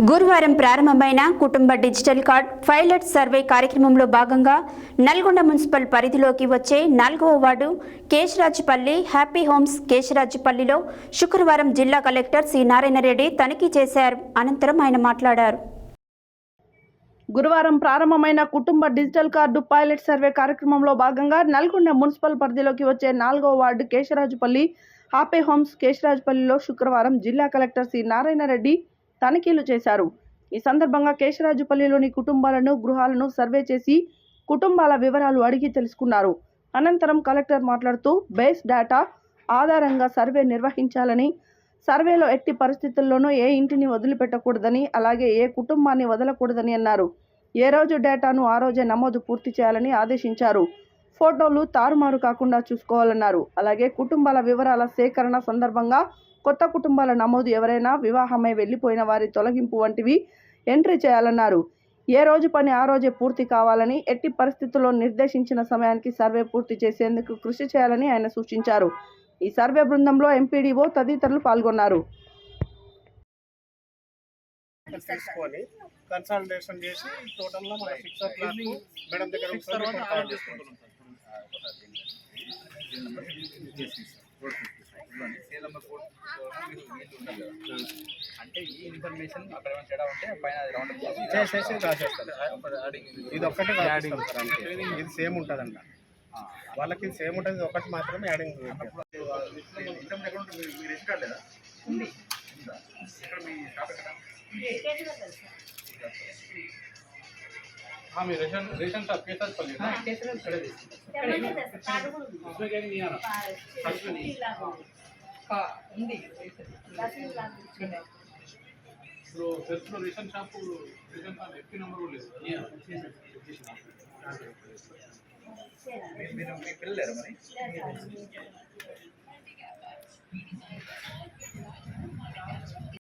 గురువారం ప్రారంభమైన కుటుంబ డిజిటల్ కార్డ్ పైలట్ సర్వే కార్యక్రమంలో భాగంగా నల్గొండ మున్సిపల్ పరిధిలోకి వచ్చే 4వ వార్డు కేశరాజుపల్లి హ్యాపీ హోమ్స్ కేశరాజుపల్లిలో శుక్రవారం జిల్లా కలెక్టర్ సి నారాయణ రెడ్డి తనిఖీ చేశారు. అనంతరం ఆయన మాట్లాడారు. గురువారం ప్రారంభమైన కుటుంబ డిజిటల్ కార్డు పైలట్ సర్వే కార్యక్రమంలో భాగంగా నల్గొండ మున్సిపల్ పరిధిలోకి వచ్చే 4వ వార్డు కేశరాజుపల్లి హ్యాపీ హోమ్స్ కేశరాజుపల్లిలో శుక్రవారం జిల్లా కలెక్టర్ సి నారాయణ రెడ్డి తనిఖీలు చేశారు. ఈ సందర్భంగా కేశరాజుపల్లిలోని కుటుంబాలను గృహాలను సర్వే చేసి కుటుంబాల వివరాలు అడిగి తెలుసుకున్నారు. అనంతరం కలెక్టర్ మాట్లాడుతూ బేస్ డేటా ఆధారంగా సర్వే నిర్వహించాలని, సర్వేలో ఎట్టి పరిస్థితుల్లోనూ ఏ ఇంటిని వదిలిపెట్టకూడదని, అలాగే ఏ కుటుంబాన్ని వదలకూడదని అన్నారు. ఏ రోజు డేటాను ఆ రోజే నమోదు పూర్తి చేయాలని ఆదేశించారు. ఫోటోలు తారుమారు కాకుండా చూసుకోవాలన్నారు. అలాగే కుటుంబాల వివరాల సేకరణ సందర్భంగా కొత్త కుటుంబాల నమోదు, ఎవరైనా వివాహమై వెళ్లిపోయిన వారి తొలగింపు వంటివి ఎంట్రీ చేయాలన్నారు. ఏ రోజు పని ఆ రోజే పూర్తి కావాలని, ఎట్టి పరిస్థితుల్లో నిర్దేశించిన సమయానికి సర్వే పూర్తి చేసేందుకు కృషి చేయాలని ఆయన సూచించారు. ఈ సర్వే బృందంలో ఎంపీడీఓ తదితరులు పాల్గొన్నారు. కన్సల్టేషన్ చేసి టోటల్గా మన ఫిక్సర్ ప్లాన్ మేడం దగ్గర అంటే ఈ ఇన్ఫర్మేషన్ అక్కడ తేడా ఉంటే పైన రౌండ్ చేసేసి రాసేస్తారు. ఇది ఒక్కటి ఇది సేమ్ ఉంటుందంట, వాళ్ళకి ఇది సేమ్ ఉంటుంది. ఒకటి మాత్రమే యాడింగ్. మీరు ఎక్కడ లేదా ఇక్కడ మీ షాప్ ఎక్కడ? మీ రేషన్ షాప్ కేసరాజుపల్లి ఇప్పుడు రేషన్ షాప్ ఎఫ్పీ నెంబర్ కూడా లేదు. మీరు మీ పిల్లలేరా మరి?